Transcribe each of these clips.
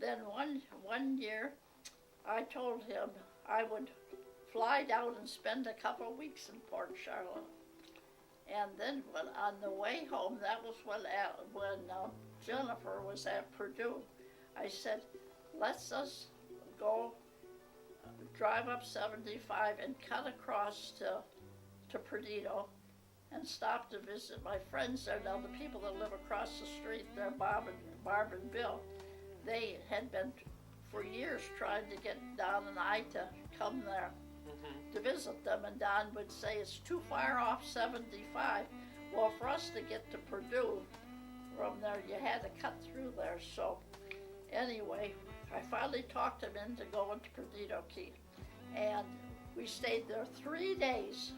then one year, I told him I would fly down and spend a couple of weeks in Port Charlotte. And then on the way home, that was when Jennifer was at Purdue. I said, let's us go drive up 75 and cut across to Perdido and stop to visit my friends there. Now, the people that live across the street, they're Barb and Bill. They had been for years trying to get Don and I to come there to visit them, and Don would say it's too far off 75. Well, for us to get to Purdue from there, you had to cut through there. So anyway, I finally talked him into going to Perdido Key, and we stayed there 3 days.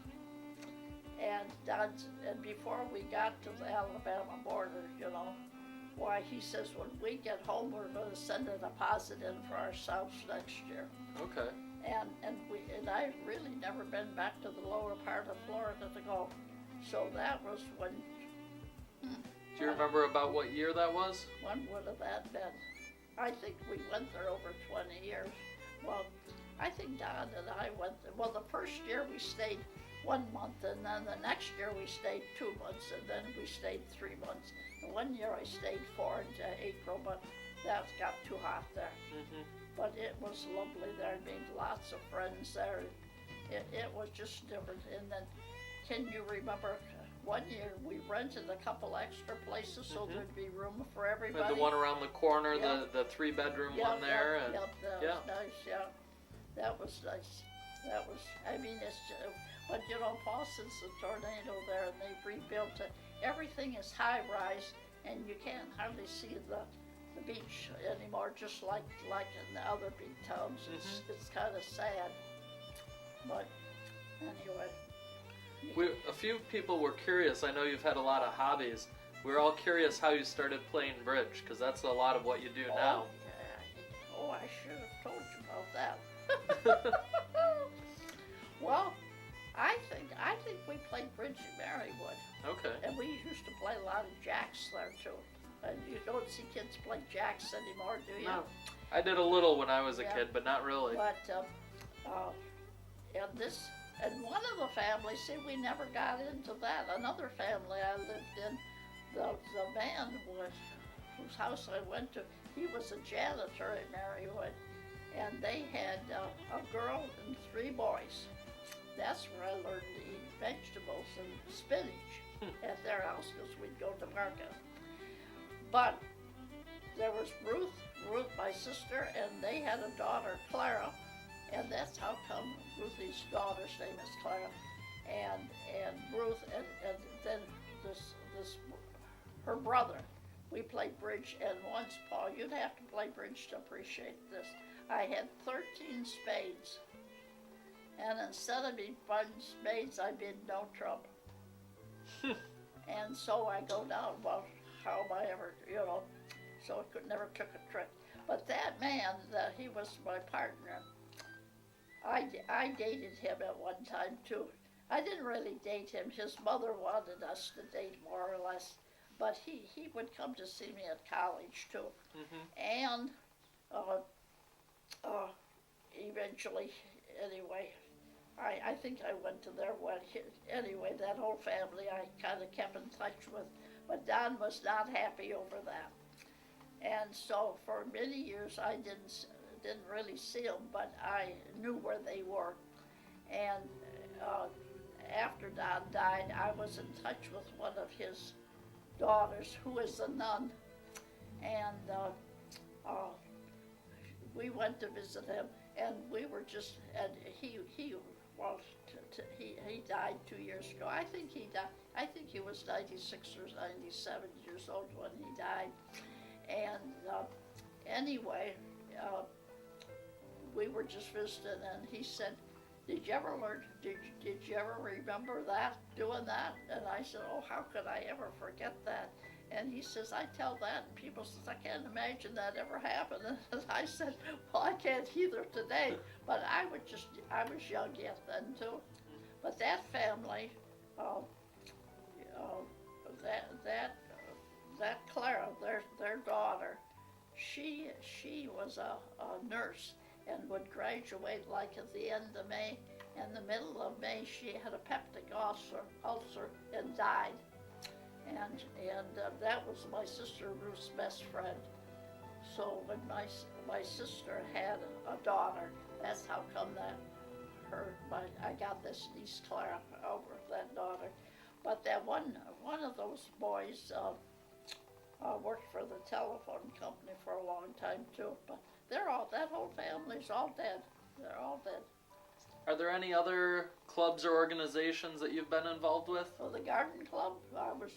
And before we got to the Alabama border, why, he says, when we get home, we're going to send a deposit in for ourselves next year. Okay. And I've really never been back to the lower part of Florida to go. So that was when. Do you remember about what year that was? When would have that been? I think we went there over 20 years. Well, I think Don and I went there. Well, the first year we stayed 1 month, and then the next year we stayed 2 months, and then we stayed 3 months. And one year I stayed 4 into April, but that got too hot there. But it was lovely there. I made lots of friends there. It was just different. And then, can you remember one year we rented a couple extra places so there'd be room for everybody? The one around the corner, the 3-bedroom one there. That was nice, yeah. That was nice. That was, I mean, it's just, but Paul, since the tornado there and they've rebuilt it, everything is high rise and you can't hardly see the beach anymore, just like in the other big towns. It's kind of sad. But anyway. A few people were curious. I know you've had a lot of hobbies. We're all curious how you started playing bridge, because that's a lot of what you do now. Yeah. Oh, I should have told you about that. Well, I think we played bridge in Marywood. Okay. And we used to play a lot of jacks there too. And you don't see kids play jacks anymore, do you? No. I did a little when I was a kid, but not really. But and one of the families, see, we never got into that. Another family I lived in, the man whose house I went to, he was a janitor at Marywood, and they had a girl and 3 boys. That's where I learned to eat vegetables and spinach at their house, because we'd go to market. But there was Ruth, my sister, and they had a daughter, Clara, and that's how come Ruthie's daughter's name is Clara, and Ruth, and then this her brother. We played bridge, and once, Paul, you'd have to play bridge to appreciate this. I had 13 spades, and instead of being fun spades, I bid no trouble. And so I go down, well, how am I ever, so I never took a trick. But that man, he was my partner. I dated him at one time too. I didn't really date him. His mother wanted us to date more or less, but he would come to see me at college too. And eventually, anyway, I think I went to their wedding. Anyway, that whole family I kind of kept in touch with, but Don was not happy over that. And so for many years I didn't really see them, but I knew where they were. And after Don died, I was in touch with one of his daughters, who is a nun, and we went to visit him, and we were just, and he died 2 years ago. I think he died. I think he was 96 or 97 years old when he died. And anyway, we were just visiting, and he said, "Did you ever learn? Did you ever remember that, doing that?" And I said, "Oh, how could I ever forget that?" And he says, "I tell that, and people says, I can't imagine that ever happened." And I said, "Well, I can't either today." But I was young yet then too. But that family, that Clara, their daughter, she was a nurse and would graduate like at the end of May. In the middle of May, she had a peptic ulcer and died. And that was my sister Ruth's best friend. So when my sister had a daughter, that's how come that I got this niece Clara over that daughter. But that one of those boys worked for the telephone company for a long time too. But that whole family's all dead. They're all dead. Are there any other clubs or organizations that you've been involved with? So the garden club,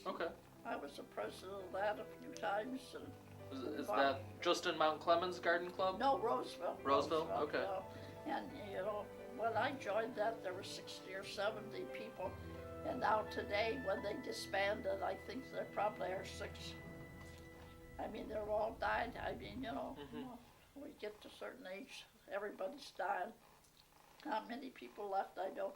Okay. I was the president of that a few times. And Is that just in Mount Clemens Garden Club? no, Roseville. Roseville? Okay. And when I joined that, there were 60 or 70 people, and now today, when they disbanded, I think there probably are 6. I mean, they're all died. I mean, we get to a certain age, everybody's dying. Not many people left, I know.